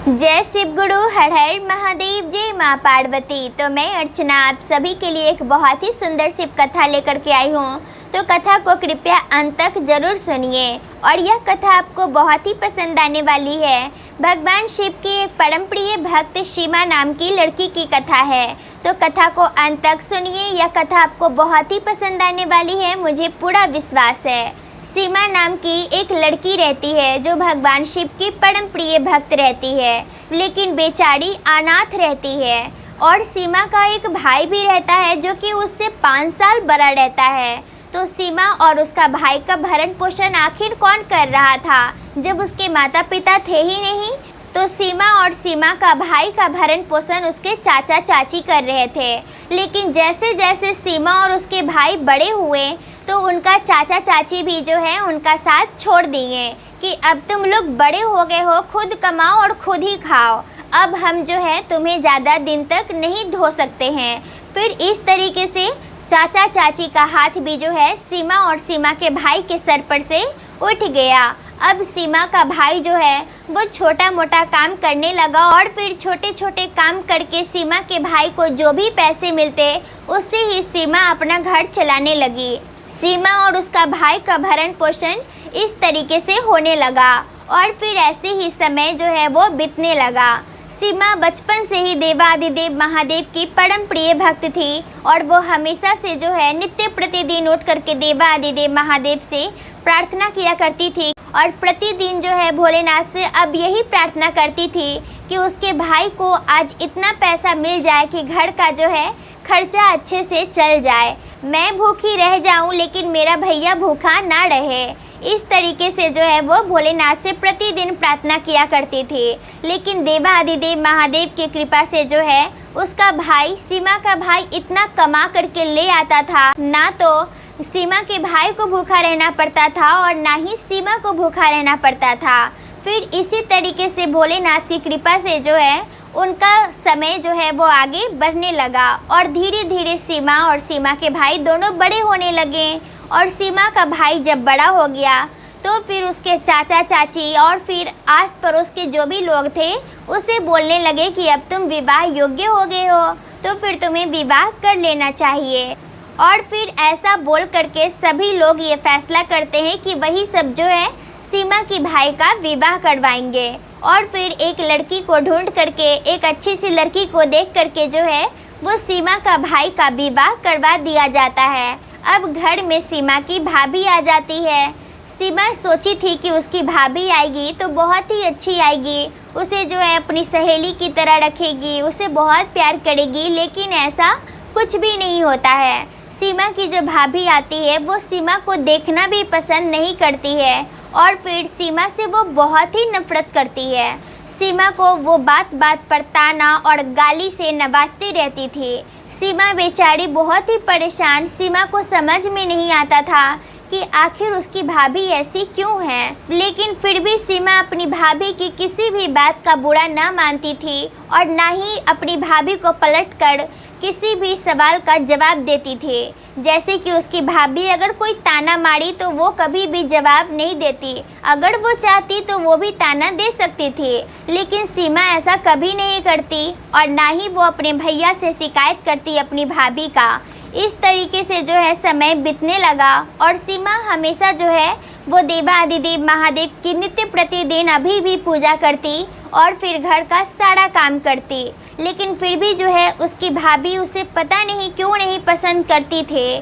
जय शिव गुरु, हर हर महादेव, जय माँ पार्वती। तो मैं अर्चना आप सभी के लिए एक बहुत ही सुंदर शिव कथा लेकर के आई हूँ। तो कथा को कृपया अंत तक जरूर सुनिए और यह कथा आपको बहुत ही पसंद आने वाली है। भगवान शिव की एक परम प्रिय भक्त सीमा नाम की लड़की की कथा है। तो कथा को अंत तक सुनिए, यह कथा आपको बहुत ही पसंद आने वाली है, मुझे पूरा विश्वास है। सीमा नाम की एक लड़की रहती है जो भगवान शिव की परम प्रिय भक्त रहती है, लेकिन बेचारी अनाथ रहती है। और सीमा का एक भाई भी रहता है जो कि उससे 5 साल बड़ा रहता है। तो सीमा और उसका भाई का भरण पोषण आखिर कौन कर रहा था जब उसके माता पिता थे ही नहीं। तो सीमा और सीमा का भाई का भरण पोषण उसके चाचा चाची कर रहे थे। लेकिन जैसे जैसे सीमा और उसके भाई बड़े हुए तो उनका चाचा चाची भी जो है उनका साथ छोड़ दिए कि अब तुम लोग बड़े हो गए हो, खुद कमाओ और खुद ही खाओ, अब हम जो है तुम्हें ज़्यादा दिन तक नहीं ढो सकते हैं। फिर इस तरीके से चाचा चाची का हाथ भी जो है सीमा और सीमा के भाई के सर पर से उठ गया। अब सीमा का भाई जो है वो छोटा मोटा काम करने लगा और फिर छोटे छोटे काम करके सीमा के भाई को जो भी पैसे मिलते उससे ही सीमा अपना घर चलाने लगी। सीमा और उसका भाई का भरण पोषण इस तरीके से होने लगा और फिर ऐसे ही समय जो है वो बीतने लगा। सीमा बचपन से ही देवादिदेव महादेव की परम प्रिय भक्त थी और वो हमेशा से जो है नित्य प्रतिदिन उठ करके देवादिदेव महादेव से प्रार्थना किया करती थी और प्रतिदिन जो है भोलेनाथ से अब यही प्रार्थना करती थी कि उसके भाई को आज इतना पैसा मिल जाए कि घर का जो है खर्चा अच्छे से चल जाए, मैं भूखी रह जाऊं लेकिन मेरा भैया भूखा ना रहे। इस तरीके से जो है वो भोलेनाथ से प्रतिदिन प्रार्थना किया करती थी। लेकिन देवादिदेव महादेव की कृपा से जो है उसका भाई, सीमा का भाई इतना कमा करके ले आता था, ना तो सीमा के भाई को भूखा रहना पड़ता था और ना ही सीमा को भूखा रहना पड़ता था। फिर इसी तरीके से भोलेनाथ की कृपा से जो है उनका समय जो है वो आगे बढ़ने लगा और धीरे धीरे सीमा और सीमा के भाई दोनों बड़े होने लगे। और सीमा का भाई जब बड़ा हो गया तो फिर उसके चाचा चाची और फिर आस पड़ोस के जो भी लोग थे उसे बोलने लगे कि अब तुम विवाह योग्य हो गए हो तो फिर तुम्हें विवाह कर लेना चाहिए। और फिर ऐसा बोल करके सभी लोग ये फैसला करते हैं कि वही सब जो है सीमा की भाई का विवाह करवाएंगे। और फिर एक लड़की को ढूंढ करके, एक अच्छी सी लड़की को देख करके जो है वो सीमा का भाई का विवाह करवा दिया जाता है। अब घर में सीमा की भाभी आ जाती है। सीमा सोची थी कि उसकी भाभी आएगी तो बहुत ही अच्छी आएगी, उसे जो है अपनी सहेली की तरह रखेगी, उसे बहुत प्यार करेगी, लेकिन ऐसा कुछ भी नहीं होता है। सीमा की जो भाभी आती है वो सीमा को देखना भी पसंद नहीं करती है और फिर सीमा से वो बहुत ही नफरत करती है। सीमा को वो बात बात पर ताना और गाली से नवाजती रहती थी। सीमा बेचारी बहुत ही परेशान, सीमा को समझ में नहीं आता था कि आखिर उसकी भाभी ऐसी क्यों है। लेकिन फिर भी सीमा अपनी भाभी की किसी भी बात का बुरा ना मानती थी और ना ही अपनी भाभी को पलटकर किसी भी सवाल का जवाब देती थी। जैसे कि उसकी भाभी अगर कोई ताना मारी तो वो कभी भी जवाब नहीं देती, अगर वो चाहती तो वो भी ताना दे सकती थी, लेकिन सीमा ऐसा कभी नहीं करती और ना ही वो अपने भैया से शिकायत करती अपनी भाभी का। इस तरीके से जो है समय बीतने लगा और सीमा हमेशा जो है वो देवादिदेव महादेव की नित्य प्रतिदिन अभी भी पूजा करती और फिर घर का सारा काम करती। लेकिन फिर भी जो है उसकी भाभी उसे पता नहीं क्यों नहीं पसंद करती थे।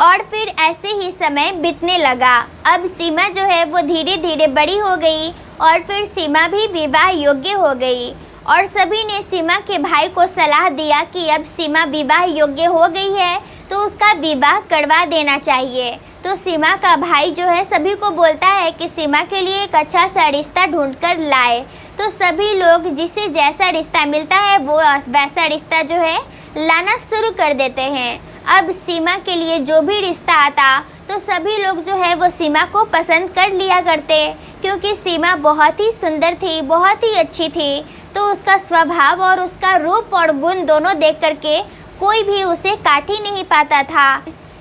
और फिर ऐसे ही समय बीतने लगा। अब सीमा जो है वो धीरे धीरे बड़ी हो गई और फिर सीमा भी विवाह योग्य हो गई और सभी ने सीमा के भाई को सलाह दिया कि अब सीमा विवाह योग्य हो गई है तो उसका विवाह करवा देना चाहिए। तो सीमा का भाई जो है सभी को बोलता है कि सीमा के लिए एक अच्छा सा रिश्ता ढूंढ कर लाए। तो सभी लोग जिसे जैसा रिश्ता मिलता है वो वैसा रिश्ता जो है लाना शुरू कर देते हैं। अब सीमा के लिए जो भी रिश्ता आता तो सभी लोग जो है वो सीमा को पसंद कर लिया करते, क्योंकि सीमा बहुत ही सुंदर थी, बहुत ही अच्छी थी। तो उसका स्वभाव और उसका रूप और गुण दोनों देख करके कोई भी उसे काट ही नहीं पाता था।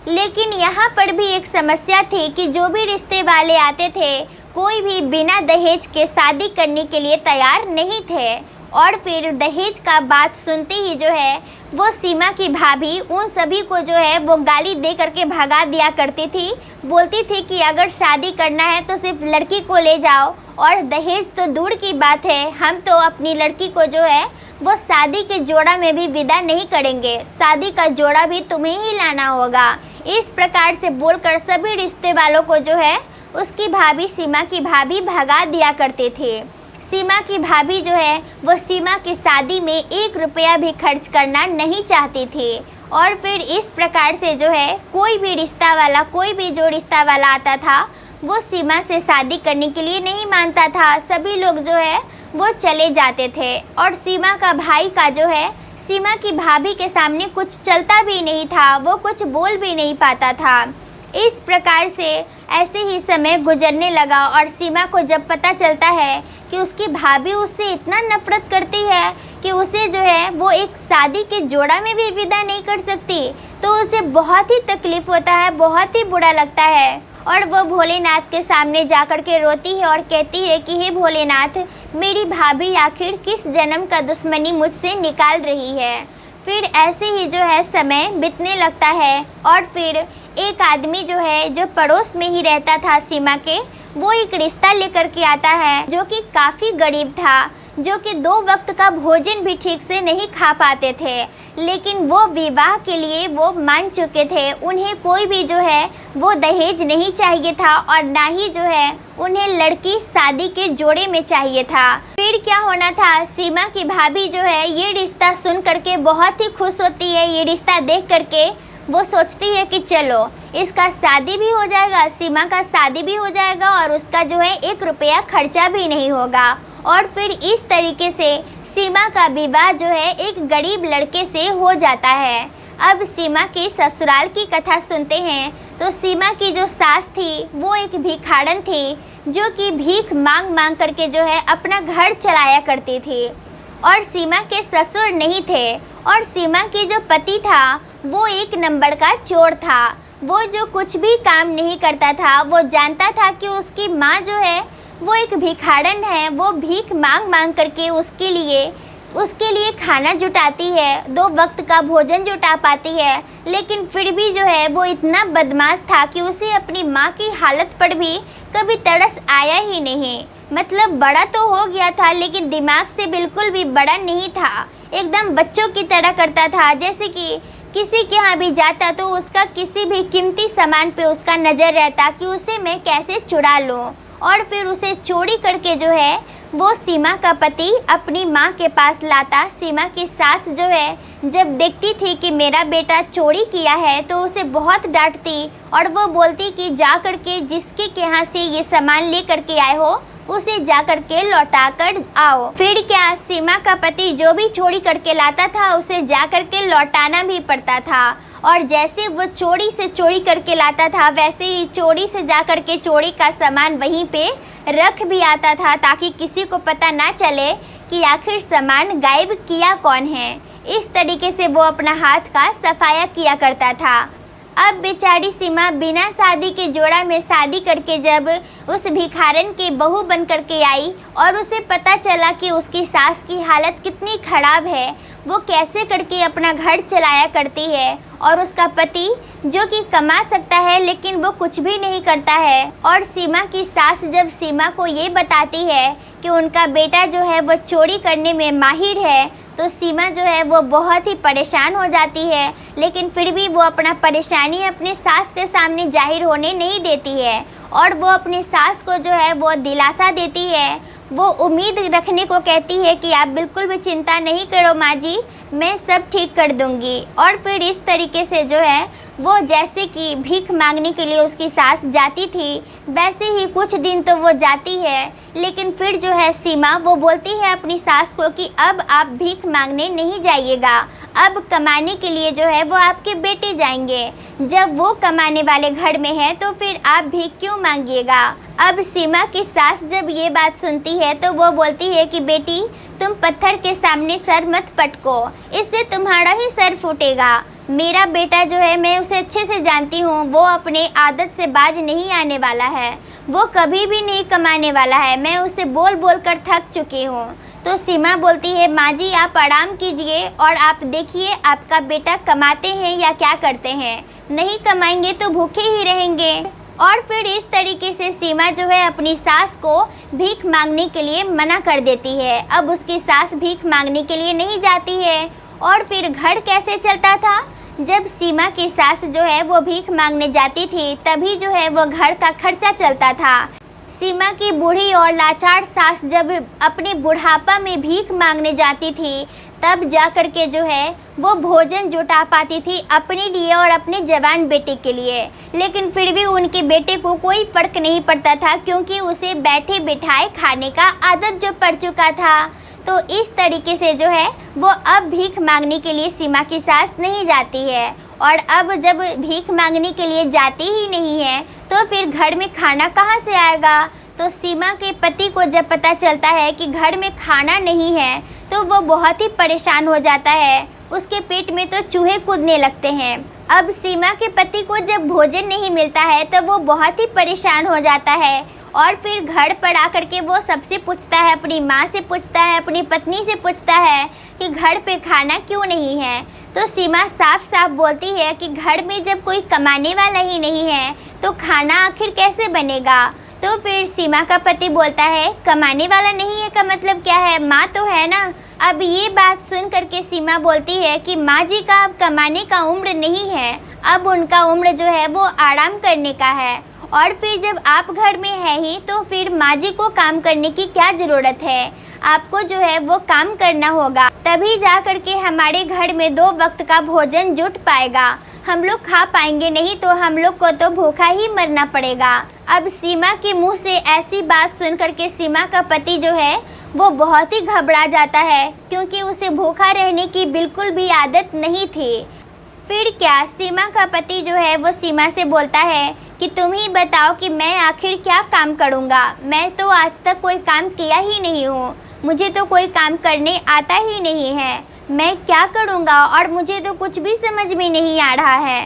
लेकिन यहाँ पर भी एक समस्या थी कि जो भी रिश्ते वाले आते थे कोई भी बिना दहेज के शादी करने के लिए तैयार नहीं थे। और फिर दहेज का बात सुनते ही जो है वो सीमा की भाभी उन सभी को जो है वो गाली दे करके भगा दिया करती थी। बोलती थी कि अगर शादी करना है तो सिर्फ लड़की को ले जाओ, और दहेज तो दूर की बात है, हम तो अपनी लड़की को जो है वो शादी के जोड़ा में भी विदा नहीं करेंगे, शादी का जोड़ा भी तुम्हें ही लाना होगा। इस प्रकार से बोलकर सभी रिश्ते वालों को जो है उसकी भाभी सीमा की भाभी भगा दिया करते थे। सीमा की भाभी जो है वो सीमा की शादी में 1 रुपया भी खर्च करना नहीं चाहती थी। और फिर इस प्रकार से जो है कोई भी रिश्ता वाला, कोई भी जो रिश्ता वाला आता था वो सीमा से शादी करने के लिए नहीं मानता था। सभी लोग जो है वो चले जाते थे। और सीमा का भाई का जो है सीमा की भाभी के सामने कुछ चलता भी नहीं था, वो कुछ बोल भी नहीं पाता था। इस प्रकार से ऐसे ही समय गुजरने लगा और सीमा को जब पता चलता है कि उसकी भाभी उससे इतना नफरत करती है कि उसे जो है वो एक शादी के जोड़ा में भी विदा नहीं कर सकती, तो उसे बहुत ही तकलीफ होता है, बहुत ही बुरा लगता है। और वो भोलेनाथ के सामने जाकर के रोती है और कहती है कि हे भोलेनाथ, मेरी भाभी आखिर किस जन्म का दुश्मनी मुझसे निकाल रही है। फिर ऐसे ही जो है समय बीतने लगता है और फिर एक आदमी जो है जो पड़ोस में ही रहता था सीमा के, वो एक रिश्ता लेकर के आता है जो कि काफ़ी गरीब था, जो कि 2 वक्त का भोजन भी ठीक से नहीं खा पाते थे, लेकिन वो विवाह के लिए वो मान चुके थे। उन्हें कोई भी जो है वो दहेज नहीं चाहिए था और ना ही जो है उन्हें लड़की शादी के जोड़े में चाहिए था। फिर क्या होना था, सीमा की भाभी जो है ये रिश्ता सुन करके बहुत ही खुश होती है। ये रिश्ता देख करके वो सोचती है कि चलो इसका शादी भी हो जाएगा, सीमा का शादी भी हो जाएगा और उसका जो है 1 रुपया खर्चा भी नहीं होगा। और फिर इस तरीके से सीमा का विवाह जो है एक गरीब लड़के से हो जाता है। अब सीमा की ससुराल की कथा सुनते हैं तो सीमा की जो सास थी वो एक भिखाड़न थी, जो कि भीख मांग मांग करके जो है अपना घर चलाया करती थी। और सीमा के ससुर नहीं थे और सीमा की जो पति था वो 1 नंबर का चोर था। वो जो कुछ भी काम नहीं करता था, वो जानता था कि उसकी माँ जो है वो एक भिखाड़न है, वो भीख मांग मांग करके उसके लिए खाना जुटाती है, 2 वक्त का भोजन जुटा पाती है, लेकिन फिर भी जो है वो इतना बदमाश था कि उसे अपनी माँ की हालत पर भी कभी तरस आया ही नहीं। मतलब बड़ा तो हो गया था लेकिन दिमाग से बिल्कुल भी बड़ा नहीं था, एकदम बच्चों की तरह करता था। जैसे कि किसी के यहाँ भी जाता तो उसका किसी भी कीमती सामान पे उसका नज़र रहता कि उसे मैं कैसे चुरा लूँ, और फिर उसे चोरी करके जो है वो सीमा का पति अपनी माँ के पास लाता। सीमा की सास जो है जब देखती थी कि मेरा बेटा चोरी किया है तो उसे बहुत डांटती और वो बोलती कि जा करके जिसके के यहाँ से ये सामान ले करके आए हो उसे जा करके लौटा कर आओ। फिर क्या, सीमा का पति जो भी चोरी करके लाता था उसे जा करके लौटाना भी पड़ता था, और जैसे वो चोरी से चोरी करके लाता था वैसे ही चोरी से जा करके चोरी का सामान वहीं पे रख भी आता था, ताकि किसी को पता ना चले कि आखिर सामान गायब किया कौन है। इस तरीके से वो अपना हाथ का सफाया किया करता था। अब बेचारी सीमा बिना शादी के जोड़ा में शादी करके जब उस भिखारन की बहू बन करके आई और उसे पता चला कि उसकी सास की हालत कितनी खराब है, वो कैसे करके अपना घर चलाया करती है, और उसका पति जो कि कमा सकता है लेकिन वो कुछ भी नहीं करता है। और सीमा की सास जब सीमा को ये बताती है कि उनका बेटा जो है वो चोरी करने में माहिर है, तो सीमा जो है वो बहुत ही परेशान हो जाती है, लेकिन फिर भी वो अपना परेशानी अपने सास के सामने जाहिर होने नहीं देती है। और वो अपनी सास को जो है वो दिलासा देती है, वो उम्मीद रखने को कहती है कि आप बिल्कुल भी चिंता नहीं करो माँ जी, मैं सब ठीक कर दूंगी। और फिर इस तरीके से जो है वो जैसे कि भीख मांगने के लिए उसकी सास जाती थी वैसे ही कुछ दिन तो वो जाती है, लेकिन फिर जो है सीमा वो बोलती है अपनी सास को कि अब आप भीख मांगने नहीं जाइएगा, अब कमाने के लिए जो है वो आपके बेटे जाएंगे। जब वो कमाने वाले घर में है तो फिर आप भीख क्यों मांगिएगा। अब सीमा की सास जब ये बात सुनती है तो वो बोलती है कि बेटी तुम पत्थर के सामने सर मत पटको, इससे तुम्हारा ही सर फूटेगा। मेरा बेटा जो है मैं उसे अच्छे से जानती हूँ, वो अपने आदत से बाज नहीं आने वाला है। वो कभी भी नहीं कमाने वाला है, मैं उसे बोल बोल कर थक चुकी हूँ। तो सीमा बोलती है, माँ जी आप आराम कीजिए और आप देखिए आपका बेटा कमाते हैं या क्या करते हैं, नहीं कमाएंगे तो भूखे ही रहेंगे। और फिर इस तरीके से सीमा जो है अपनी सास को भीख मांगने के लिए मना कर देती है। अब उसकी सास भीख मांगने के लिए नहीं जाती है। और फिर घर कैसे चलता था? जब सीमा की सास जो है वो भीख मांगने जाती थी तभी जो है वो घर का खर्चा चलता था। सीमा की बूढ़ी और लाचार सास जब अपने बुढ़ापा में भीख मांगने जाती थी तब जा कर के जो है वो भोजन जुटा पाती थी अपने लिए और अपने जवान बेटे के लिए। लेकिन फिर भी उनके बेटे को कोई फर्क नहीं पड़ता था क्योंकि उसे बैठे बिठाए खाने का आदत जो पड़ चुका था। तो इस तरीके से जो है वो अब भीख मांगने के लिए सीमा की सास नहीं जाती है। और अब जब भीख मांगने के लिए जाती ही नहीं है तो फिर घर में खाना कहाँ से आएगा? तो सीमा के पति को जब पता चलता है कि घर में खाना नहीं है तो वो बहुत ही परेशान हो जाता है, उसके पेट में तो चूहे कूदने लगते हैं। अब सीमा के पति को जब भोजन नहीं मिलता है तो वो बहुत ही परेशान हो जाता है और फिर घर पर आकर के वो सबसे पूछता है, अपनी माँ से पूछता है, अपनी पत्नी से पूछता है कि घर पे खाना क्यों नहीं है। तो सीमा साफ साफ बोलती है कि घर में जब कोई कमाने वाला ही नहीं है तो खाना आखिर कैसे बनेगा। तो फिर सीमा का पति बोलता है, कमाने वाला नहीं है का मतलब क्या है, माँ तो है ना। अब ये बात सुन करके सीमा बोलती है कि माँ जी का अब कमाने का उम्र नहीं है, अब उनका उम्र जो है वो आराम करने का है। और फिर जब आप घर में है ही तो फिर माँ जी को काम करने की क्या ज़रूरत है, आपको जो है वो काम करना होगा, तभी जा कर के हमारे घर में 2 वक्त का भोजन जुट पाएगा, हम लोग खा पाएंगे, नहीं तो हम लोग को तो भूखा ही मरना पड़ेगा। अब सीमा के मुंह से ऐसी बात सुन करके सीमा का पति जो है वो बहुत ही घबरा जाता है क्योंकि उसे भूखा रहने की बिल्कुल भी आदत नहीं थी। फिर क्या, सीमा का पति जो है वो सीमा से बोलता है कि तुम ही बताओ कि मैं आखिर क्या काम करूँगा, मैं तो आज तक कोई काम किया ही नहीं हूँ, मुझे तो कोई काम करने आता ही नहीं है, मैं क्या करूँगा और मुझे तो कुछ भी समझ में नहीं आ रहा है।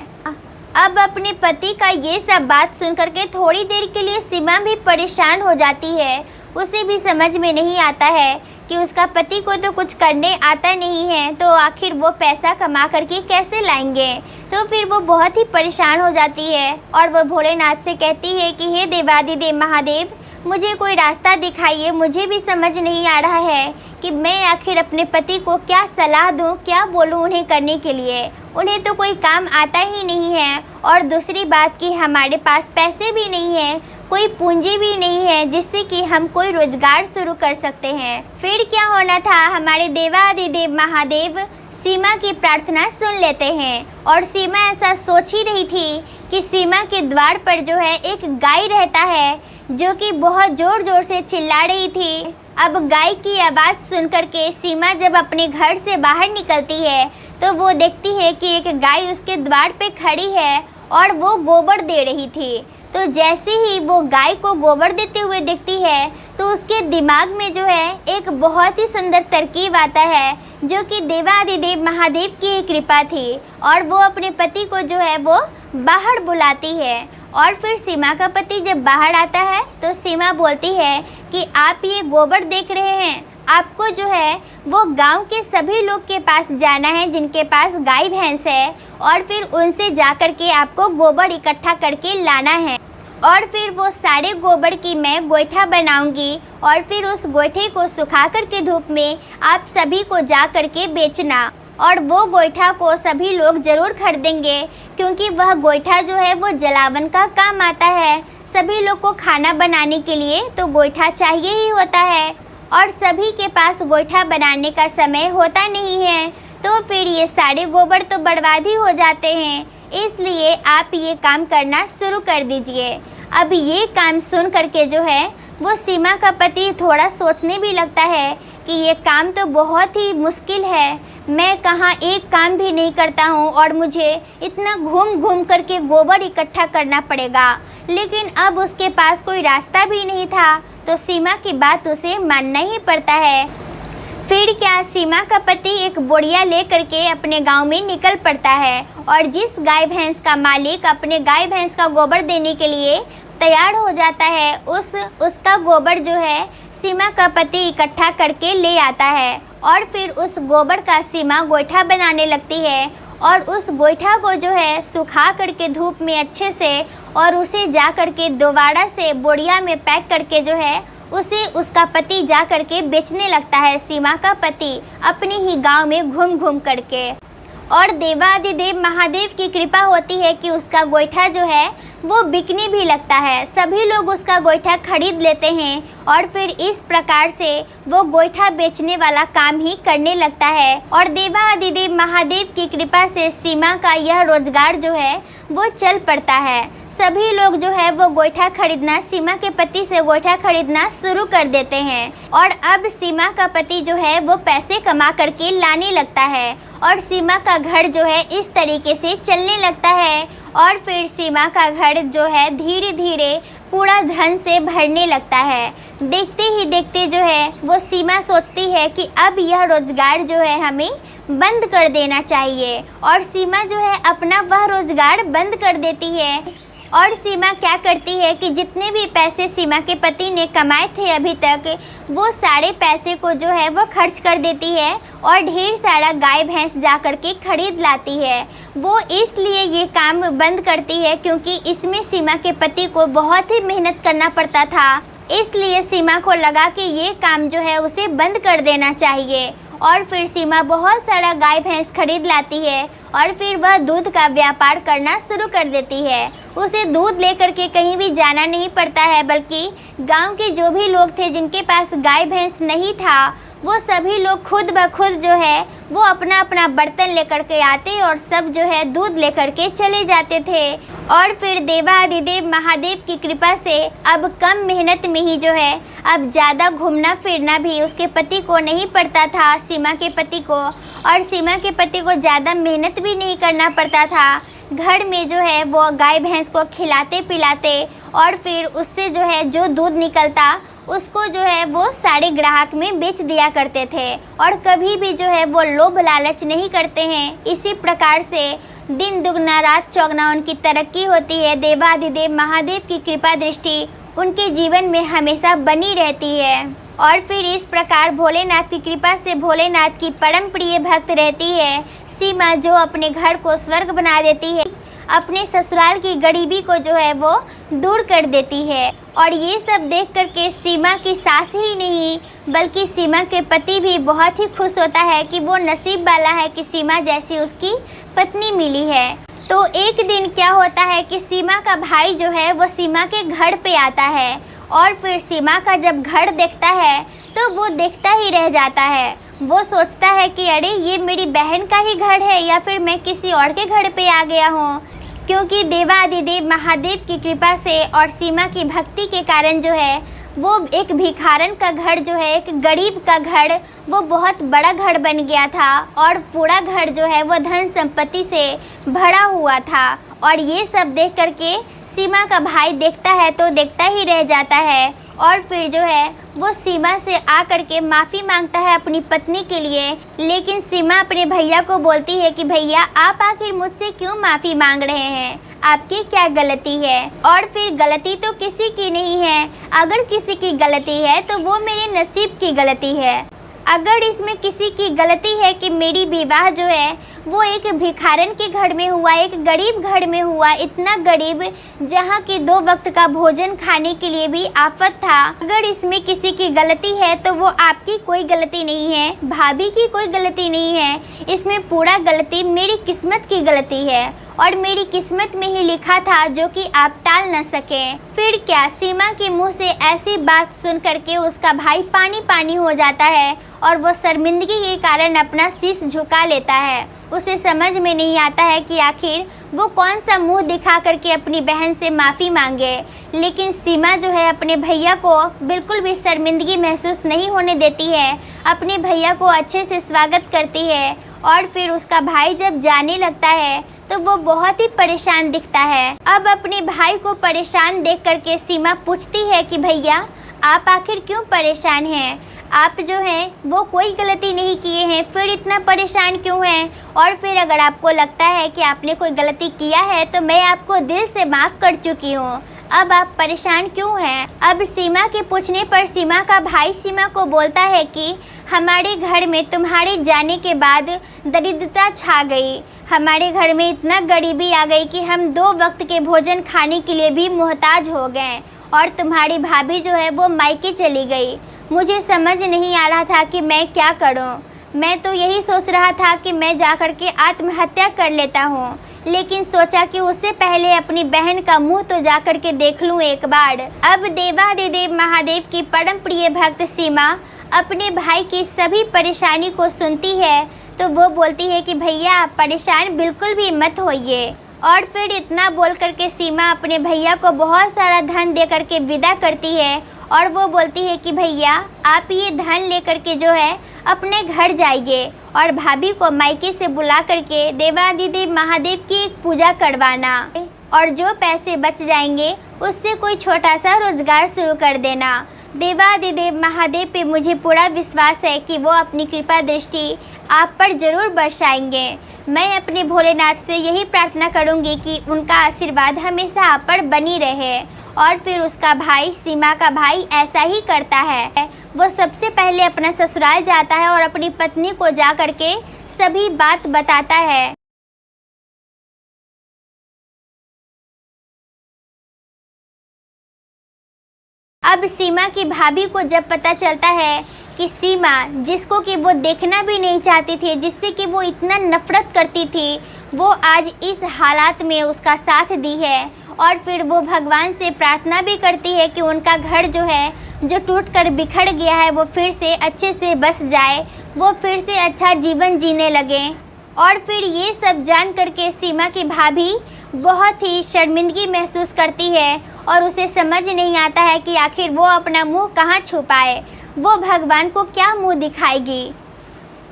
अब अपने पति का ये सब बात सुन करके थोड़ी देर के लिए सीमा भी परेशान हो जाती है, उसे भी समझ में नहीं आता है कि उसका पति को तो कुछ करने आता नहीं है तो आखिर वो पैसा कमा करके कैसे लाएंगे। तो फिर वो बहुत ही परेशान हो जाती है और वो भोलेनाथ से कहती है कि हे देवादिदेव महादेव, मुझे कोई रास्ता दिखाइए, मुझे भी समझ नहीं आ रहा है कि मैं आखिर अपने पति को क्या सलाह दूं, क्या बोलूं उन्हें करने के लिए, उन्हें तो कोई काम आता ही नहीं है और दूसरी बात कि हमारे पास पैसे भी नहीं है, कोई पूंजी भी नहीं है जिससे कि हम कोई रोजगार शुरू कर सकते हैं। फिर क्या होना था, हमारे देवादिदेव महादेव सीमा की प्रार्थना सुन लेते हैं और सीमा ऐसा सोच ही रही थी कि सीमा के द्वार पर जो है एक गाय रहता है जो कि बहुत ज़ोर ज़ोर से चिल्ला रही थी। अब गाय की आवाज़ सुन करके सीमा जब अपने घर से बाहर निकलती है तो वो देखती है कि एक गाय उसके द्वार पे खड़ी है और वो गोबर दे रही थी। तो जैसे ही वो गाय को गोबर देते हुए देखती है तो उसके दिमाग में जो है एक बहुत ही सुंदर तरकीब आता है जो कि देवादिदेव महादेव की ही कृपा थी और वो अपने पति को जो है वो बाहर बुलाती है। और फिर सीमा का पति जब बाहर आता है तो सीमा बोलती है कि आप ये गोबर देख रहे हैं, आपको जो है वो गांव के सभी लोग के पास जाना है जिनके पास गाय भैंस है और फिर उनसे जा कर के आपको गोबर इकट्ठा करके लाना है और फिर वो सारे गोबर की मैं गोईठा बनाऊंगी और फिर उस गोईठे को सुखा करके धूप में आप सभी को जा करके बेचना और वो गोईठा को सभी लोग ज़रूर खरीदेंगे क्योंकि वह गोईठा जो है वो जलावन का काम आता है। सभी लोग को खाना बनाने के लिए तो गोईठा चाहिए ही होता है और सभी के पास गोईठा बनाने का समय होता नहीं है तो फिर ये सारे गोबर तो बर्बाद ही हो जाते हैं, इसलिए आप ये काम करना शुरू कर दीजिए। अब ये काम सुन करके जो है वो सीमा का पति थोड़ा सोचने भी लगता है कि ये काम तो बहुत ही मुश्किल है, मैं कहाँ एक काम भी नहीं करता हूँ और मुझे इतना घूम घूम करके गोबर इकट्ठा करना पड़ेगा। लेकिन अब उसके पास कोई रास्ता भी नहीं था तो सीमा की बात उसे मानना ही पड़ता है। फिर क्या, सीमा का पति एक बोरिया ले करके अपने गांव में निकल पड़ता है और जिस गाय भैंस का मालिक अपने गाय भैंस का गोबर देने के लिए तैयार हो जाता है उसका गोबर जो है सीमा का पति इकट्ठा करके ले आता है और फिर उस गोबर का सीमा गोईठा बनाने लगती है और उस गोईठा को जो है सुखा करके धूप में अच्छे से और उसे जा करके दोबारा से बोरिया में पैक करके जो है उसे उसका पति जा करके बेचने लगता है, सीमा का पति अपने ही गांव में घूम घूम करके। और देवाधिदेव महादेव की कृपा होती है कि उसका गोईठा जो है वो बिकने भी लगता है। सभी लोग उसका गोईठा खरीद लेते हैं और फिर इस प्रकार से वो गोईठा बेचने वाला काम ही करने लगता है। और देवाधिदेव महादेव की कृपा से सीमा का यह रोजगार जो है वो चल पड़ता है। सभी लोग जो है वो गोईठा खरीदना, सीमा के पति से गोईठा खरीदना शुरू कर देते हैं और अब सीमा का पति जो है वो पैसे कमा करके लाने लगता है और सीमा का घर जो है इस तरीके से चलने लगता है और फिर सीमा का घर जो है धीरे धीरे पूरा धन से भरने लगता है। देखते ही देखते जो है वो सीमा सोचती है कि अब यह रोजगार जो है हमें बंद कर देना चाहिए और सीमा जो है अपना वह रोजगार बंद कर देती है। और सीमा क्या करती है कि जितने भी पैसे सीमा के पति ने कमाए थे अभी तक, वो सारे पैसे को जो है वो खर्च कर देती है और ढेर सारा गाय भैंस जा कर के खरीद लाती है। वो इसलिए ये काम बंद करती है क्योंकि इसमें सीमा के पति को बहुत ही मेहनत करना पड़ता था, इसलिए सीमा को लगा कि ये काम जो है उसे बंद कर देना चाहिए। और फिर सीमा बहुत सारा गाय भैंस खरीद लाती है और फिर वह दूध का व्यापार करना शुरू कर देती है। उसे दूध लेकर के कहीं भी जाना नहीं पड़ता है, बल्कि गांव के जो भी लोग थे जिनके पास गाय भैंस नहीं था, वो सभी लोग खुद ब खुद जो है वो अपना अपना बर्तन लेकर के आते और सब जो है दूध लेकर के चले जाते थे। और फिर देवाधिदेव महादेव की कृपा से अब कम मेहनत में ही जो है अब ज़्यादा घूमना फिरना भी उसके पति को नहीं पड़ता था, सीमा के पति को। और सीमा के पति को ज़्यादा मेहनत भी नहीं करना पड़ता था। घर में जो है वो गाय भैंस को खिलाते पिलाते और फिर उससे जो है जो दूध निकलता उसको जो है वो सारे ग्राहक में बेच दिया करते थे और कभी भी जो है वो लोभ लालच नहीं करते हैं। इसी प्रकार से दिन दुगना रात चौगना उनकी तरक्की होती है। देवाधिदेव महादेव की कृपा दृष्टि उनके जीवन में हमेशा बनी रहती है। और फिर इस प्रकार भोलेनाथ की कृपा से भोलेनाथ की परम प्रिय भक्त रहती है सीमा, जो अपने घर को स्वर्ग बना देती है, अपने ससुराल की गरीबी को जो है वो दूर कर देती है। और ये सब देख करके सीमा की सास ही नहीं बल्कि सीमा के पति भी बहुत ही खुश होता है कि वो नसीब वाला है कि सीमा जैसी उसकी पत्नी मिली है। तो एक दिन क्या होता है कि सीमा का भाई जो है वो सीमा के घर पे आता है और फिर सीमा का जब घर देखता है तो वो देखता ही रह जाता है। वो सोचता है कि अरे ये मेरी बहन का ही घर है या फिर मैं किसी और के घर पे आ गया हूँ, क्योंकि देवाधिदेव महादेव की कृपा से और सीमा की भक्ति के कारण जो है वो एक भिखारन का घर जो है, एक गरीब का घर, वो बहुत बड़ा घर बन गया था और पूरा घर जो है वो धन संपत्ति से भरा हुआ था। और ये सब देख करके सीमा का भाई देखता है तो देखता ही रह जाता है और फिर जो है वो सीमा से आ करके माफ़ी मांगता है अपनी पत्नी के लिए। लेकिन सीमा अपने भैया को बोलती है कि भैया आप आखिर मुझसे क्यों माफ़ी मांग रहे हैं, आपकी क्या गलती है। और फिर गलती तो किसी की नहीं है, अगर किसी की गलती है तो वो मेरे नसीब की गलती है। अगर इसमें किसी की गलती है कि मेरी विवाह जो है वो एक भिखारन के घर में हुआ, एक गरीब घर में हुआ, इतना गरीब जहाँ की 2 वक्त का भोजन खाने के लिए भी आफत था। अगर इसमें किसी की गलती है तो वो आपकी कोई गलती नहीं है, भाभी की कोई गलती नहीं है, इसमें पूरा गलती मेरी किस्मत की गलती है और मेरी किस्मत में ही लिखा था जो कि आप टाल न सके। फिर क्या, सीमा के मुंह से ऐसी बात सुन करके उसका भाई पानी पानी हो जाता है और वो शर्मिंदगी के कारण अपना शीश झुका लेता है। उसे समझ में नहीं आता है कि आखिर वो कौन सा मुंह दिखा करके अपनी बहन से माफ़ी मांगे। लेकिन सीमा जो है अपने भैया को बिल्कुल भी शर्मिंदगी महसूस नहीं होने देती है, अपने भैया को अच्छे से स्वागत करती है। और फिर उसका भाई जब जाने लगता है तो वो बहुत ही परेशान दिखता है। अब अपने भाई को परेशान देख करके सीमा पूछती है कि भैया आप आखिर क्यों परेशान हैं, आप जो हैं वो कोई गलती नहीं किए हैं, फिर इतना परेशान क्यों हैं। और फिर अगर आपको लगता है कि आपने कोई गलती किया है तो मैं आपको दिल से माफ़ कर चुकी हूँ, अब आप परेशान क्यों हैं? अब सीमा के पूछने पर सीमा का भाई सीमा को बोलता है कि हमारे घर में तुम्हारे जाने के बाद दरिद्रता छा गई। हमारे घर में इतना गरीबी आ गई कि हम 2 वक्त के भोजन खाने के लिए भी मोहताज हो गए और तुम्हारी भाभी जो है वो मायके चली गई। मुझे समझ नहीं आ रहा था कि मैं क्या करूं। मैं तो यही सोच रहा था कि मैं जाकर के आत्महत्या कर लेता हूं, लेकिन सोचा कि उससे पहले अपनी बहन का मुंह तो जाकर के देख लूं एक बार। अब देवादिदेव महादेव की परम प्रिय भक्त सीमा अपने भाई की सभी परेशानी को सुनती है तो वो बोलती है कि भैया परेशान बिल्कुल भी मत होइए। और फिर इतना बोल करके सीमा अपने भैया को बहुत सारा धन दे करके विदा करती है और वो बोलती है कि भैया आप ये धन लेकर के जो है अपने घर जाइए और भाभी को मायके से बुला करके देवादिदेव महादेव की एक पूजा करवाना और जो पैसे बच जाएंगे उससे कोई छोटा सा रोजगार शुरू कर देना। देवादिदेव महादेव पे मुझे पूरा विश्वास है कि वो अपनी कृपा दृष्टि आप पर जरूर बरसाएंगे। मैं अपने भोलेनाथ से यही प्रार्थना करूंगी कि उनका आशीर्वाद हमेशा आप पर बनी रहे। और फिर उसका भाई सीमा का भाई ऐसा ही करता है। वो सबसे पहले अपना ससुराल जाता है और अपनी पत्नी को जा करके सभी बात बताता है। अब सीमा की भाभी को जब पता चलता है कि सीमा, जिसको कि वो देखना भी नहीं चाहती थी, जिससे कि वो इतना नफरत करती थी, वो आज इस हालात में उसका साथ दी है। और फिर वो भगवान से प्रार्थना भी करती है कि उनका घर जो है, जो टूटकर बिखर गया है, वो फिर से अच्छे से बस जाए, वो फिर से अच्छा जीवन जीने लगे। और फिर ये सब जान करके सीमा की भाभी बहुत ही शर्मिंदगी महसूस करती है और उसे समझ नहीं आता है कि आखिर वो अपना मुंह कहाँ छुपाए, वो भगवान को क्या मुंह दिखाएगी।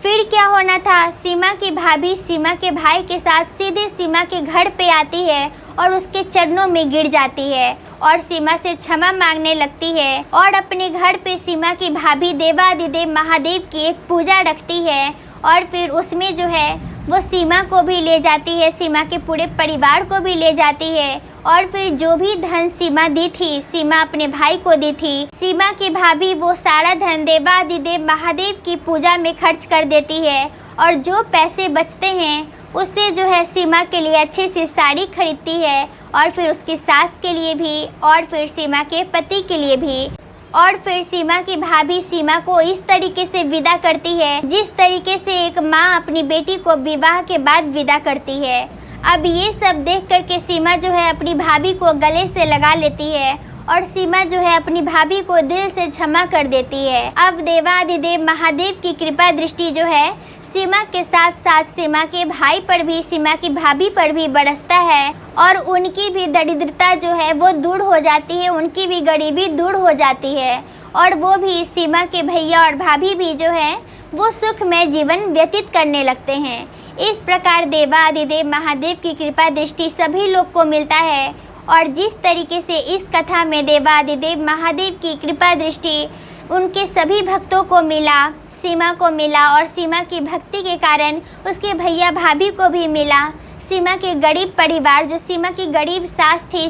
फिर क्या होना था, सीमा की भाभी सीमा के भाई के साथ सीधे सीमा के घर पे आती है और उसके चरणों में गिर जाती है और सीमा से क्षमा मांगने लगती है। और अपने घर पे सीमा की भाभी देवादिदेव महादेव की एक पूजा रखती है और फिर उसमें जो है वो सीमा को भी ले जाती है, सीमा के पूरे परिवार को भी ले जाती है। और फिर जो भी धन सीमा दी थी, सीमा अपने भाई को दी थी, सीमा की भाभी वो सारा धन देवादिदेव महादेव की पूजा में खर्च कर देती है। और जो पैसे बचते हैं उससे जो है सीमा के लिए अच्छी सी साड़ी खरीदती है और फिर उसकी सास के लिए भी और फिर सीमा के पति के लिए भी। और फिर सीमा की भाभी सीमा को इस तरीके से विदा करती है जिस तरीके से एक माँ अपनी बेटी को विवाह के बाद विदा करती है। अब ये सब देख करके सीमा जो है अपनी भाभी को गले से लगा लेती है और सीमा जो है अपनी भाभी को दिल से क्षमा कर देती है। अब देवादिदेव महादेव की कृपा दृष्टि जो है सीमा के साथ साथ सीमा के भाई पर भी, सीमा की भाभी पर भी बरसता है और उनकी भी दरिद्रता जो है वो दूर हो जाती है, उनकी भी गरीबी दूर हो जाती है और वो भी सीमा के भैया और भाभी भी जो है वो सुखमय जीवन व्यतीत करने लगते हैं। इस प्रकार देवादिदेव महादेव की कृपा दृष्टि सभी लोग को मिलता है और जिस तरीके से इस कथा में देवादिदेव महादेव की कृपा दृष्टि उनके सभी भक्तों को मिला, सीमा को मिला और सीमा की भक्ति के कारण उसके भैया भाभी को भी मिला। सीमा के गरीब परिवार, जो सीमा की गरीब सास थी,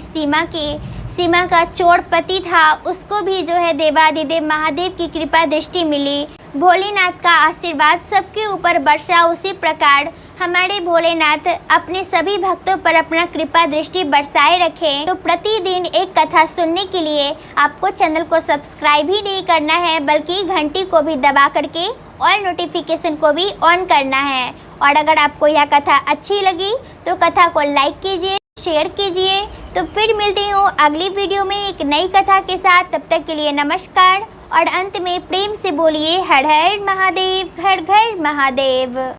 सीमा का चोर पति था, उसको भी जो है देवादिदेव महादेव की कृपा दृष्टि मिली। भोलेनाथ का आशीर्वाद सबके ऊपर बरसा। उसी प्रकार हमारे भोलेनाथ अपने सभी भक्तों पर अपना कृपा दृष्टि बरसाए रखें। तो प्रतिदिन एक कथा सुनने के लिए आपको चैनल को सब्सक्राइब ही नहीं करना है, बल्कि घंटी को भी दबा करके ऑल नोटिफिकेशन को भी ऑन करना है। और अगर आपको यह कथा अच्छी लगी तो कथा को लाइक कीजिए, शेयर कीजिए। तो फिर मिलती हूँ अगली वीडियो में एक नई कथा के साथ। तब तक के लिए नमस्कार और अंत में प्रेम से बोलिए हर हर महादेव, घर घर महादेव।